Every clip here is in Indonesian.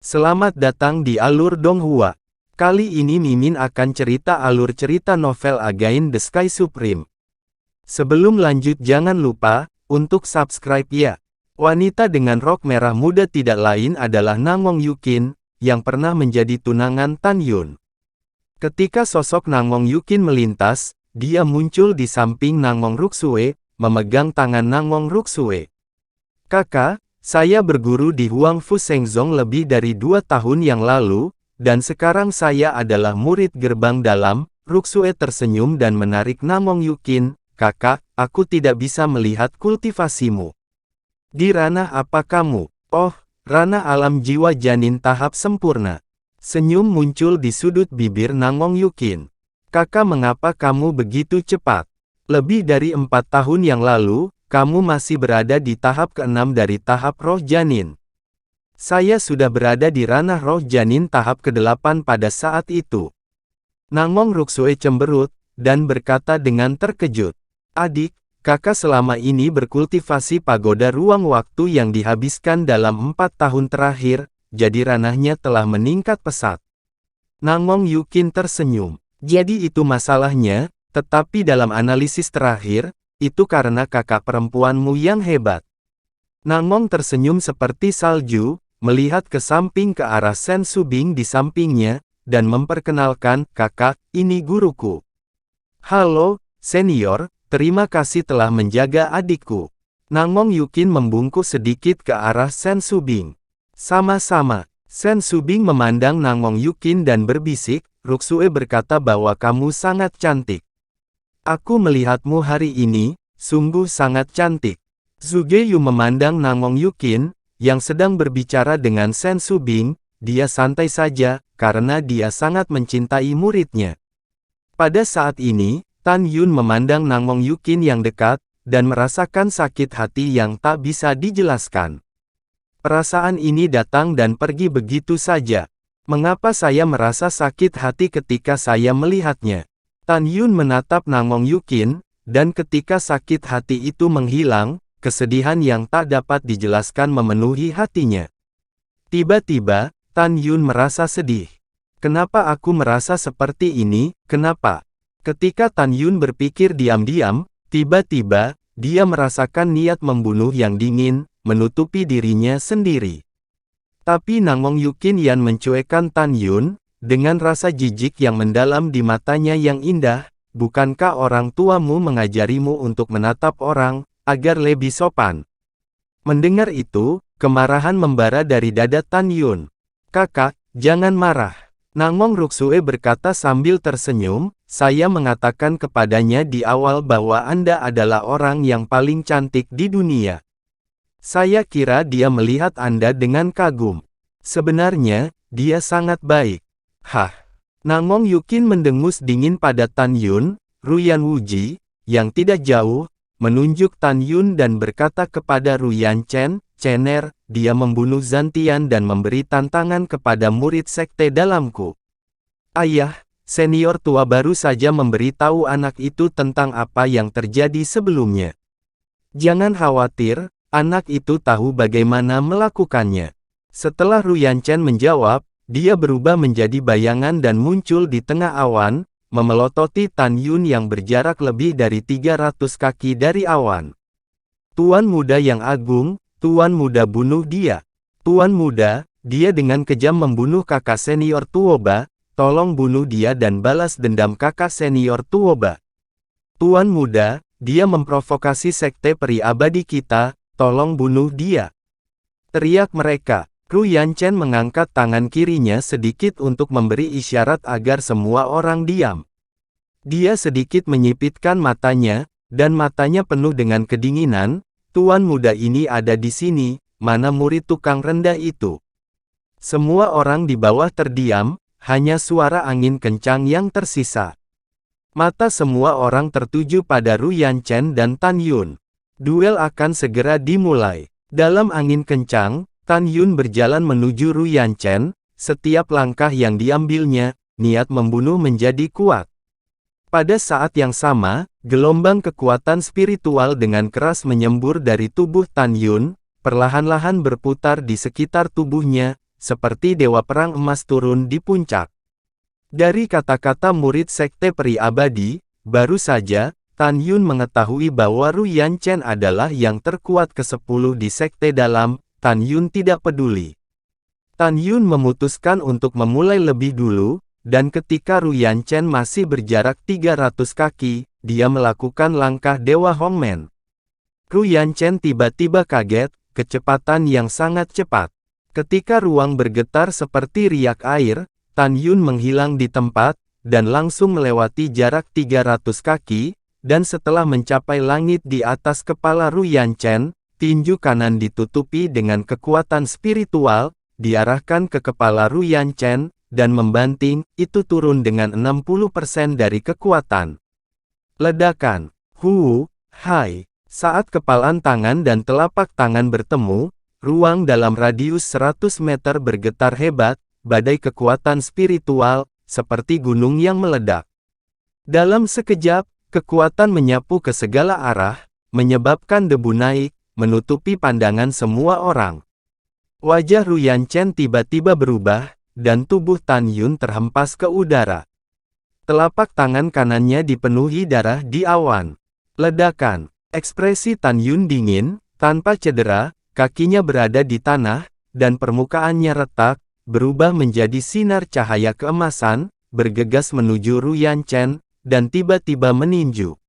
Selamat datang di Alur Donghua. Kali ini Mimin akan cerita alur cerita novel Against the Sky Supreme. Sebelum lanjut jangan lupa, untuk subscribe ya. Wanita dengan rok merah muda tidak lain adalah Nangong Yukin, yang pernah menjadi tunangan Tan Yun. Ketika sosok Nangong Yukin melintas, dia muncul di samping Nangong Ruksue, memegang tangan Nangong Ruksue. Kakak, saya berguru di Huang Fu Shengzong lebih dari 2 tahun yang lalu, dan sekarang saya adalah murid gerbang dalam. Ruksue tersenyum dan menarik Nangong Yukin. Kakak, aku tidak bisa melihat kultivasimu. Di ranah apa kamu? Oh, ranah alam jiwa janin tahap sempurna. Senyum muncul di sudut bibir Nangong Yukin. Kakak, mengapa kamu begitu cepat? Lebih dari 4 tahun yang lalu, kamu masih berada di tahap ke-6 dari tahap roh janin. Saya sudah berada di ranah roh janin tahap ke-8 pada saat itu. Nangong Ruksue cemberut, dan berkata dengan terkejut. Adik, kakak selama ini berkultivasi pagoda ruang waktu yang dihabiskan dalam 4 tahun terakhir, jadi ranahnya telah meningkat pesat. Nangong Yukin tersenyum. Jadi itu masalahnya, tetapi dalam analisis terakhir, itu karena kakak perempuanmu yang hebat. Nangong tersenyum seperti salju, melihat ke samping ke arah Sen Subing di sampingnya, dan memperkenalkan, kakak, ini guruku. Halo, senior, terima kasih telah menjaga adikku. Nangong Yukin membungkuk sedikit ke arah Sen Subing. Sama-sama. Sen Subing memandang Nangong Yukin dan berbisik, Ruksue berkata bahwa kamu sangat cantik. Aku melihatmu hari ini, sungguh sangat cantik. Zhuge Yu memandang Nangong Yukin, yang sedang berbicara dengan Sen Subing. Dia santai saja, karena dia sangat mencintai muridnya. Pada saat ini, Tan Yun memandang Nangong Yukin yang dekat, dan merasakan sakit hati yang tak bisa dijelaskan. Perasaan ini datang dan pergi begitu saja. Mengapa saya merasa sakit hati ketika saya melihatnya? Tan Yun menatap Nangong Yukin, dan ketika sakit hati itu menghilang, kesedihan yang tak dapat dijelaskan memenuhi hatinya. Tiba-tiba, Tan Yun merasa sedih. Kenapa aku merasa seperti ini, kenapa? Ketika Tan Yun berpikir diam-diam, tiba-tiba, dia merasakan niat membunuh yang dingin, menutupi dirinya sendiri. Tapi Nangong Yukin yang mencuekkan Tan Yun, dengan rasa jijik yang mendalam di matanya yang indah, bukankah orang tuamu mengajarimu untuk menatap orang, agar lebih sopan? Mendengar itu, kemarahan membara dari dada Tan Yun. Kakak, jangan marah. Nangong Ruksue berkata sambil tersenyum, saya mengatakan kepadanya di awal bahwa Anda adalah orang yang paling cantik di dunia. Saya kira dia melihat Anda dengan kagum. Sebenarnya, dia sangat baik. Hah. Nangong Yukin mendengus dingin pada Tan Yun. Ruyan Wuji, yang tidak jauh, menunjuk Tan Yun dan berkata kepada Ruyan Chen, Cener, dia membunuh Zantian dan memberi tantangan kepada murid sekte dalamku. Ayah, senior tua baru saja memberitahu anak itu tentang apa yang terjadi sebelumnya. Jangan khawatir, anak itu tahu bagaimana melakukannya. Setelah Ruyan Chen menjawab, dia berubah menjadi bayangan dan muncul di tengah awan, memelototi Tan Yun yang berjarak lebih dari 300 kaki dari awan. Tuan muda yang agung, Tuan muda bunuh dia. Tuan muda, dia dengan kejam membunuh kakak senior Tuoba, tolong bunuh dia dan balas dendam kakak senior Tuoba. Tuan muda, dia memprovokasi sekte peri abadi kita, tolong bunuh dia. Teriak mereka. Ruyan Chen mengangkat tangan kirinya sedikit untuk memberi isyarat agar semua orang diam. Dia sedikit menyipitkan matanya, dan matanya penuh dengan kedinginan. Tuan muda ini ada di sini, mana murid tukang rendah itu? Semua orang di bawah terdiam, hanya suara angin kencang yang tersisa. Mata semua orang tertuju pada Ruyan Chen dan Tan Yun. Duel akan segera dimulai. Dalam angin kencang, Tan Yun berjalan menuju Ruyan Chen. Setiap langkah yang diambilnya, niat membunuh menjadi kuat. Pada saat yang sama, gelombang kekuatan spiritual dengan keras menyembur dari tubuh Tan Yun, perlahan-lahan berputar di sekitar tubuhnya, seperti Dewa Perang Emas turun di puncak. Dari kata-kata murid Sekte Peri Abadi, baru saja, Tan Yun mengetahui bahwa Ru Yanchen adalah yang terkuat ke-10 di Sekte Dalam. Tan Yun tidak peduli. Tan Yun memutuskan untuk memulai lebih dulu, dan ketika Ru Yanchen masih berjarak 300 kaki, dia melakukan langkah Dewa Hongmen. Ru Yanchen tiba-tiba kaget, kecepatan yang sangat cepat. Ketika ruang bergetar seperti riak air, Tan Yun menghilang di tempat, dan langsung melewati jarak 300 kaki, dan setelah mencapai langit di atas kepala Ru Yanchen, tinju kanan ditutupi dengan kekuatan spiritual, diarahkan ke kepala Ru Yanchen, dan membanting, itu turun dengan 60% dari kekuatan. Ledakan. Hai. Saat kepalan tangan dan telapak tangan bertemu, ruang dalam radius 100 meter bergetar hebat, badai kekuatan spiritual, seperti gunung yang meledak. Dalam sekejap, kekuatan menyapu ke segala arah, menyebabkan debu naik, menutupi pandangan semua orang. Wajah Ru Yanchen tiba-tiba berubah, dan tubuh Tan Yun terhempas ke udara. Telapak tangan kanannya dipenuhi darah di awan. Ledakan. Ekspresi Tan Yun dingin, tanpa cedera, kakinya berada di tanah, dan permukaannya retak, berubah menjadi sinar cahaya keemasan, bergegas menuju Ru Yanchen, dan tiba-tiba meninju.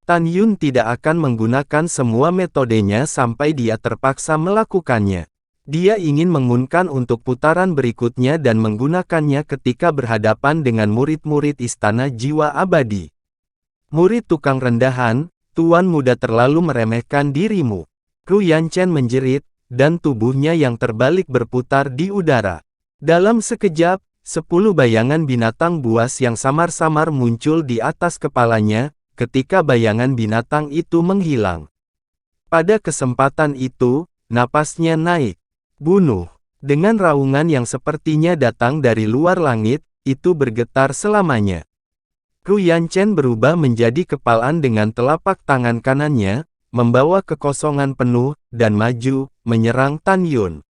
Tan Yun tidak akan menggunakan semua metodenya sampai dia terpaksa melakukannya. Dia ingin mengunkan untuk putaran berikutnya dan menggunakannya ketika berhadapan dengan murid-murid Istana Jiwa Abadi. Murid tukang rendahan, Tuan Muda terlalu meremehkan dirimu. Ru Yanchen menjerit, dan tubuhnya yang terbalik berputar di udara. Dalam sekejap, 10 bayangan binatang buas yang samar-samar muncul di atas kepalanya, ketika bayangan binatang itu menghilang. Pada kesempatan itu, napasnya naik. Bunuh. Dengan raungan yang sepertinya datang dari luar langit, itu bergetar selamanya. Ru Yanchen berubah menjadi kepalan dengan telapak tangan kanannya, membawa kekosongan penuh, dan maju, menyerang Tan Yun.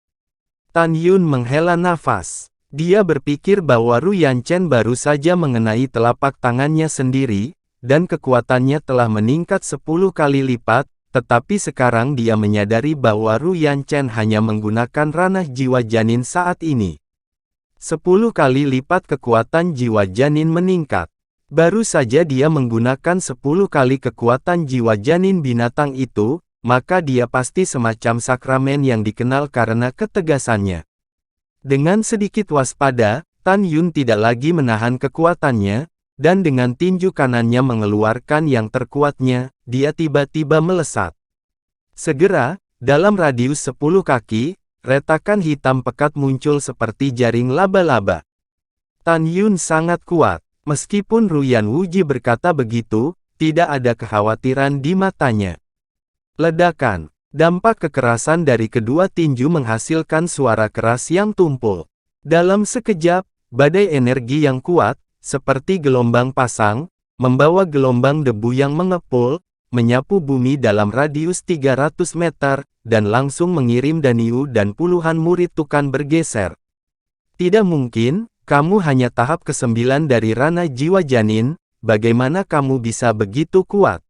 Tan Yun menghela nafas. Dia berpikir bahwa Ru Yanchen baru saja mengenai telapak tangannya sendiri, dan kekuatannya telah meningkat 10 kali lipat, tetapi sekarang dia menyadari bahwa Ru Yanchen hanya menggunakan ranah jiwa janin saat ini. 10 kali lipat kekuatan jiwa janin meningkat. Baru saja dia menggunakan 10 kali kekuatan jiwa janin binatang itu, maka dia pasti semacam sakramen yang dikenal karena ketegasannya. Dengan sedikit waspada, Tan Yun tidak lagi menahan kekuatannya, dan dengan tinju kanannya mengeluarkan yang terkuatnya, dia tiba-tiba melesat. Segera, dalam radius 10 kaki, retakan hitam pekat muncul seperti jaring laba-laba. Tan Yun sangat kuat. Meskipun Ru Yanwuji berkata begitu, tidak ada kekhawatiran di matanya. Ledakan. Dampak kekerasan dari kedua tinju menghasilkan suara keras yang tumpul. Dalam sekejap, badai energi yang kuat, seperti gelombang pasang, membawa gelombang debu yang mengepul, menyapu bumi dalam radius 300 meter, dan langsung mengirim Danyu dan puluhan murid Tukan bergeser. Tidak mungkin. Kamu hanya tahap ke-9 dari ranah jiwa janin, bagaimana kamu bisa begitu kuat?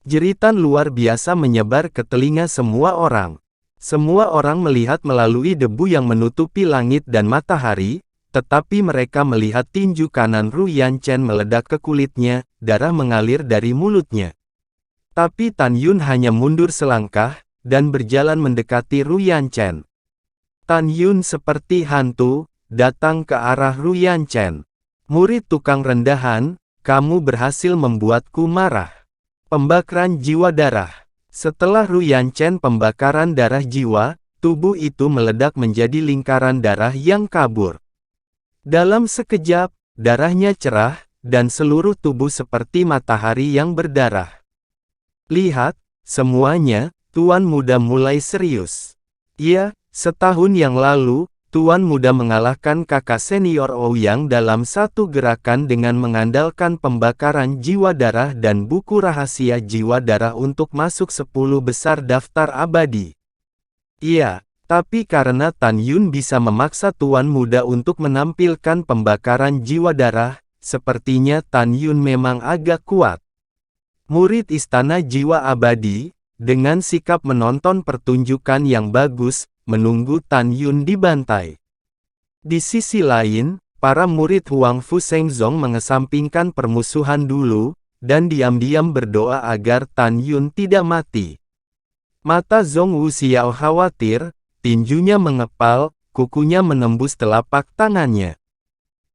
Jeritan luar biasa menyebar ke telinga semua orang. Semua orang melihat melalui debu yang menutupi langit dan matahari, tetapi mereka melihat tinju kanan Ru Yanchen meledak ke kulitnya, darah mengalir dari mulutnya. Tapi Tan Yun hanya mundur selangkah, dan berjalan mendekati Ru Yanchen. Tan Yun seperti hantu, datang ke arah Ru Yanchen. Murid tukang rendahan, kamu berhasil membuatku marah. Pembakaran jiwa darah. Setelah Ru Yanchen pembakaran darah jiwa, tubuh itu meledak menjadi lingkaran darah yang kabur. Dalam sekejap, darahnya cerah, dan seluruh tubuh seperti matahari yang berdarah. Lihat, semuanya, Tuan Muda mulai serius. Ya, setahun yang lalu, Tuan Muda mengalahkan kakak senior Ouyang dalam satu gerakan dengan mengandalkan pembakaran jiwa darah dan buku rahasia jiwa darah untuk masuk 10 besar daftar abadi. Iya, Tapi karena Tan Yun bisa memaksa tuan muda untuk menampilkan pembakaran jiwa darah, sepertinya Tan Yun memang agak kuat. Murid Istana Jiwa Abadi, dengan sikap menonton pertunjukan yang bagus, menunggu Tan Yun dibantai. Di sisi lain, para murid Huang Fu Shengzong mengesampingkan permusuhan dulu, dan diam-diam berdoa agar Tan Yun tidak mati. Mata Zhong Wuxiao khawatir, tinjunya mengepal, kukunya menembus telapak tangannya.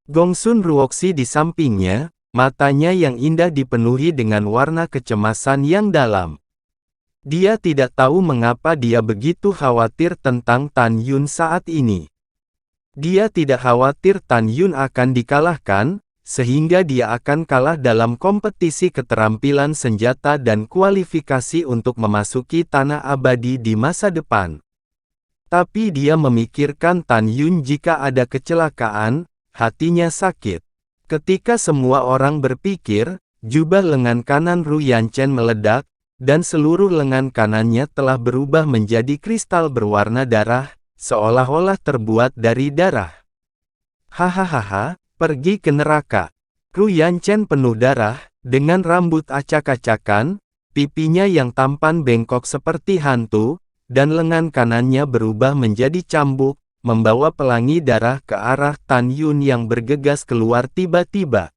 Gongsun Ruoxi di sampingnya, matanya yang indah dipenuhi dengan warna kecemasan yang dalam. Dia tidak tahu mengapa dia begitu khawatir tentang Tan Yun saat ini. Dia tidak khawatir Tan Yun akan dikalahkan, sehingga dia akan kalah dalam kompetisi keterampilan senjata dan kualifikasi untuk memasuki Tanah Abadi di masa depan. Tapi dia memikirkan Tan Yun jika ada kecelakaan, hatinya sakit. Ketika semua orang berpikir, jubah lengan kanan Ru Yanchen meledak, dan seluruh lengan kanannya telah berubah menjadi kristal berwarna darah, seolah-olah terbuat dari darah. Hahaha, pergi ke neraka. Ru Yanchen penuh darah, dengan rambut acak-acakan, pipinya yang tampan bengkok seperti hantu, dan lengan kanannya berubah menjadi cambuk, membawa pelangi darah ke arah Tan Yun yang bergegas keluar tiba-tiba.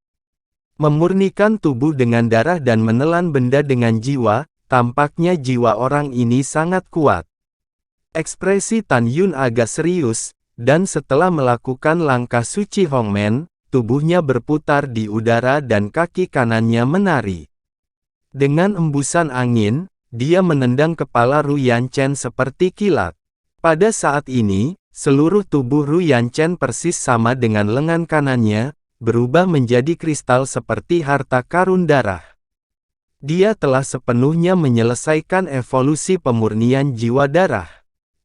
Memurnikan tubuh dengan darah dan menelan benda dengan jiwa, tampaknya jiwa orang ini sangat kuat. Ekspresi Tan Yun agak serius, dan setelah melakukan langkah suci Hongmen, tubuhnya berputar di udara dan kaki kanannya menari. Dengan embusan angin, dia menendang kepala Ru Yanchen seperti kilat. Pada saat ini, seluruh tubuh Ru Yanchen persis sama dengan lengan kanannya, berubah menjadi kristal seperti harta karun darah. Dia telah sepenuhnya menyelesaikan evolusi pemurnian jiwa darah.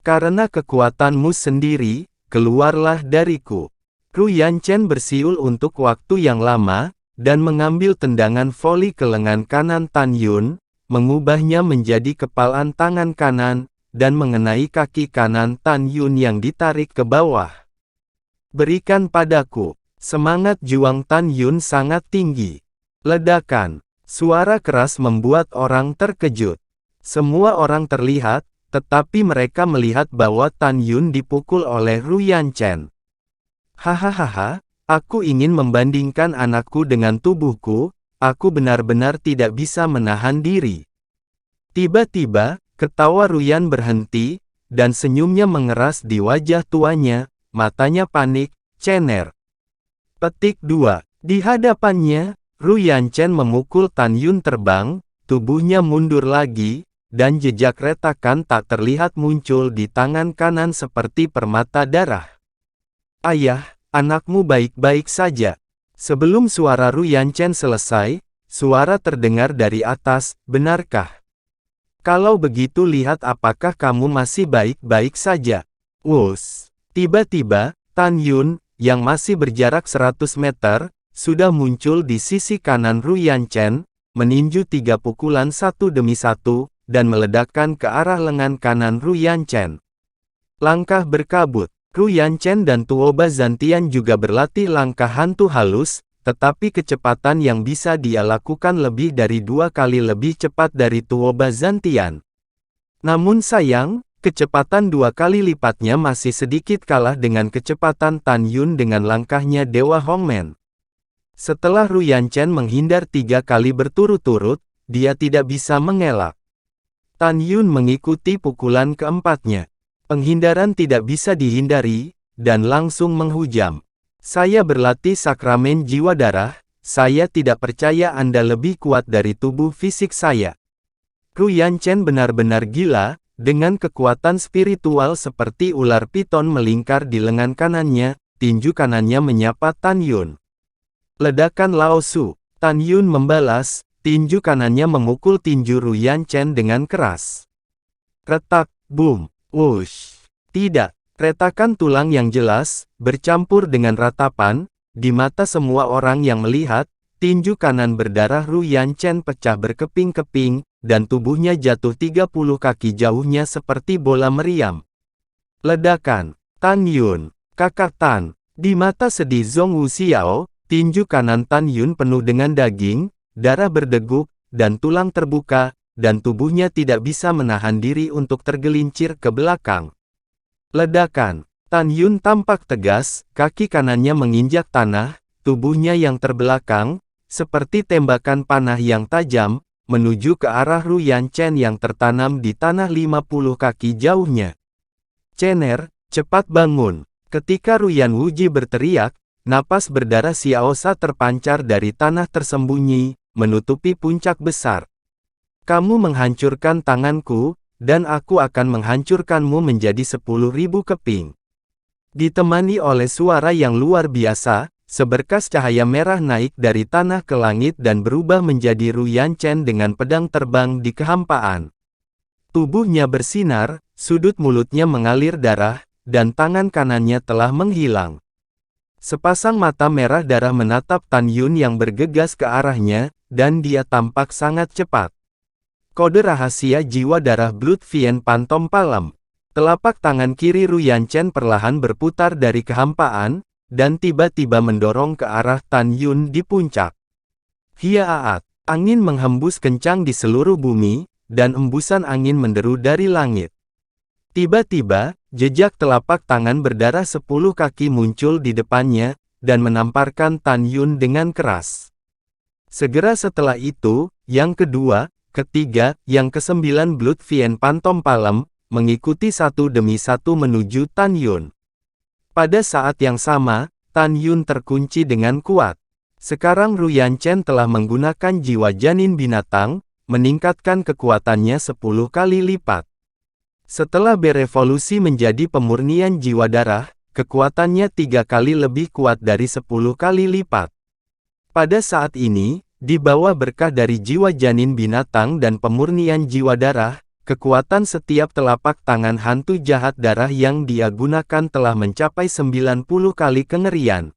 Karena kekuatanmu sendiri, keluarlah dariku. Ru Yanchen bersiul untuk waktu yang lama, dan mengambil tendangan voli ke lengan kanan Tan Yun, mengubahnya menjadi kepalan tangan kanan, dan mengenai kaki kanan Tan Yun yang ditarik ke bawah. Berikan padaku. Semangat juang Tan Yun sangat tinggi. Ledakan. Suara keras membuat orang terkejut. Semua orang terlihat, tetapi mereka melihat bahwa Tan Yun dipukul oleh Ru Yanchen. Hahaha, aku ingin membandingkan anakku dengan tubuhku. Aku benar-benar tidak bisa menahan diri. Tiba-tiba, ketawa Ruyan berhenti, dan senyumnya mengeras di wajah tuanya, matanya panik, cener. Petik 2. Di hadapannya, Ru Yanchen memukul Tan Yun terbang, tubuhnya mundur lagi, dan jejak retakan tak terlihat muncul di tangan kanan seperti permata darah. Ayah, anakmu baik-baik saja. Sebelum suara Ru Yanchen selesai, suara terdengar dari atas, benarkah? Kalau begitu lihat apakah kamu masih baik-baik saja. Wus. Tiba-tiba, Tan Yun, yang masih berjarak 100 meter, sudah muncul di sisi kanan Ru Yanchen, meninju 3 pukulan satu demi satu, dan meledakkan ke arah lengan kanan Ru Yanchen. Langkah berkabut. Ru Yanchen dan Tuoba Zantian juga berlatih langkah hantu halus, tetapi kecepatan yang bisa dia lakukan lebih dari 2 kali lebih cepat dari Tuoba Zantian. Namun sayang, kecepatan 2 kali lipatnya masih sedikit kalah dengan kecepatan Tan Yun dengan langkahnya Dewa Hongmen. Setelah Ru Yanchen menghindar 3 kali berturut-turut, dia tidak bisa mengelak. Tan Yun mengikuti pukulan keempatnya. Penghindaran tidak bisa dihindari, dan langsung menghujam. Saya berlatih sakramen jiwa darah, saya tidak percaya Anda lebih kuat dari tubuh fisik saya. Ru Yanchen benar-benar gila, dengan kekuatan spiritual seperti ular piton melingkar di lengan kanannya, tinju kanannya menyapa Tan Yun. Ledakan Lao Su. Tan Yun membalas, tinju kanannya memukul tinju Ru Yanchen dengan keras. Retak, boom. Wush. Tidak. Retakan tulang yang jelas, bercampur dengan ratapan, di mata semua orang yang melihat, tinju kanan berdarah Ru Yanchen pecah berkeping-keping, dan tubuhnya jatuh 30 kaki jauhnya seperti bola meriam. Ledakan. Tan Yun, kakak Tan. Di mata sedih Zhong Wuxiao, tinju kanan Tan Yun penuh dengan daging, darah berdeguk, dan tulang terbuka, dan tubuhnya tidak bisa menahan diri untuk tergelincir ke belakang. Ledakan. Tan Yun tampak tegas, kaki kanannya menginjak tanah, tubuhnya yang terbelakang, seperti tembakan panah yang tajam, menuju ke arah Ru Yanchen yang tertanam di tanah 50 kaki jauhnya. Cener, cepat bangun. Ketika Ru Yan Wuji berteriak, napas berdarah Xiaosa terpancar dari tanah tersembunyi, menutupi puncak besar. Kamu menghancurkan tanganku, dan aku akan menghancurkanmu menjadi 10.000 keping. Ditemani oleh suara yang luar biasa, seberkas cahaya merah naik dari tanah ke langit dan berubah menjadi Ru Yanchen dengan pedang terbang di kehampaan. Tubuhnya bersinar, sudut mulutnya mengalir darah, dan tangan kanannya telah menghilang. Sepasang mata merah darah menatap Tan Yun yang bergegas ke arahnya, dan dia tampak sangat cepat. Kode rahasia jiwa darah Blood Fiend Phantom Palm. Telapak tangan kiri Ru Yanchen perlahan berputar dari kehampaan, dan tiba-tiba mendorong ke arah Tan Yun di puncak. Hiaaat! Angin menghembus kencang di seluruh bumi, dan embusan angin menderu dari langit. Tiba-tiba, jejak telapak tangan berdarah 10 kaki muncul di depannya, dan menamparkan Tan Yun dengan keras. Segera setelah itu, yang kedua, ketiga, yang kesembilan Blood Fiend Phantom Palm, mengikuti satu demi satu menuju Tan Yun. Pada saat yang sama, Tan Yun terkunci dengan kuat. Sekarang Ru Yanchen telah menggunakan jiwa janin binatang, meningkatkan kekuatannya 10 kali lipat. Setelah berevolusi menjadi pemurnian jiwa darah, kekuatannya 3 kali lebih kuat dari 10 kali lipat. Pada saat ini, di bawah berkah dari jiwa janin binatang dan pemurnian jiwa darah, kekuatan setiap telapak tangan hantu jahat darah yang dia gunakan telah mencapai 90 kali kengerian.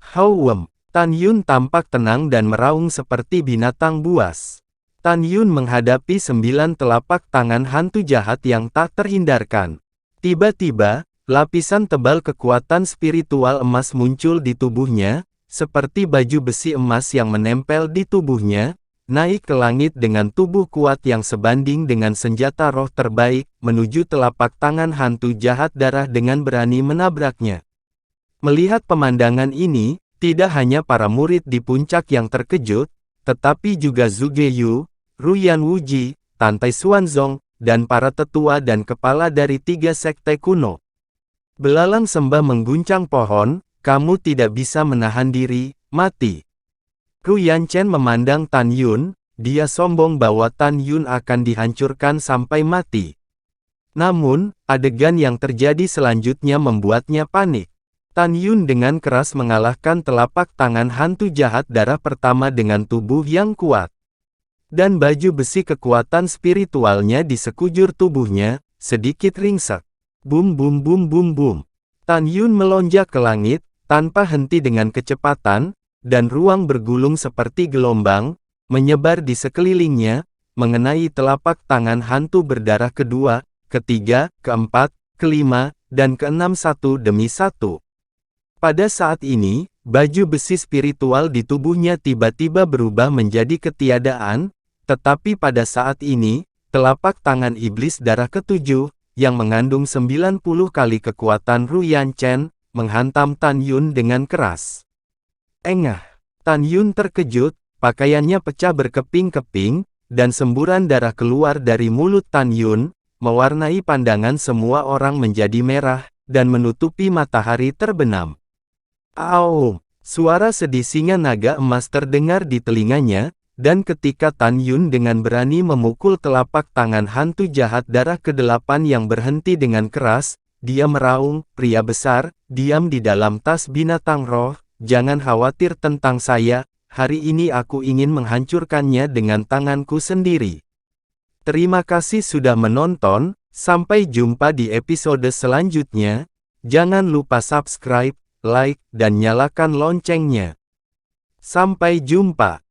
Hauwem, Tan Yun tampak tenang dan meraung seperti binatang buas. Tan Yun menghadapi 9 telapak tangan hantu jahat yang tak terhindarkan. Tiba-tiba, lapisan tebal kekuatan spiritual emas muncul di tubuhnya, seperti baju besi emas yang menempel di tubuhnya, naik ke langit dengan tubuh kuat yang sebanding dengan senjata roh terbaik, menuju telapak tangan hantu jahat darah dengan berani menabraknya. Melihat pemandangan ini, tidak hanya para murid di puncak yang terkejut, tetapi juga Zhuge Yu, Ru Yan Wuji, Tantai Xuanzong, dan para tetua dan kepala dari 3 sekte kuno. Belalang sembah mengguncang pohon, kamu tidak bisa menahan diri, mati. Ru Yanchen memandang Tan Yun, dia sombong bahwa Tan Yun akan dihancurkan sampai mati. Namun, adegan yang terjadi selanjutnya membuatnya panik. Tan Yun dengan keras mengalahkan telapak tangan hantu jahat darah pertama dengan tubuh yang kuat. Dan baju besi kekuatan spiritualnya di sekujur tubuhnya, sedikit ringsek. Bum bum bum bum bum. Tan Yun melonjak ke langit, tanpa henti dengan kecepatan, dan ruang bergulung seperti gelombang, menyebar di sekelilingnya, mengenai telapak tangan hantu berdarah kedua, ketiga, keempat, kelima, dan keenam satu demi satu. Pada saat ini, baju besi spiritual di tubuhnya tiba-tiba berubah menjadi ketiadaan, tetapi pada saat ini, telapak tangan iblis darah ketujuh, yang mengandung 90 kali kekuatan Ru Yanchen, menghantam Tan Yun dengan keras. Engah! Tan Yun terkejut, pakaiannya pecah berkeping-keping, dan semburan darah keluar dari mulut Tan Yun, mewarnai pandangan semua orang menjadi merah, dan menutupi matahari terbenam. Au! Suara sedih singa naga emas terdengar di telinganya, dan ketika Tan Yun dengan berani memukul telapak tangan hantu jahat darah ke-8 yang berhenti dengan keras, dia meraung, pria besar, diam di dalam tas binatang roh, jangan khawatir tentang saya, hari ini aku ingin menghancurkannya dengan tanganku sendiri. Terima kasih sudah menonton, sampai jumpa di episode selanjutnya, jangan lupa subscribe, like, dan nyalakan loncengnya. Sampai jumpa.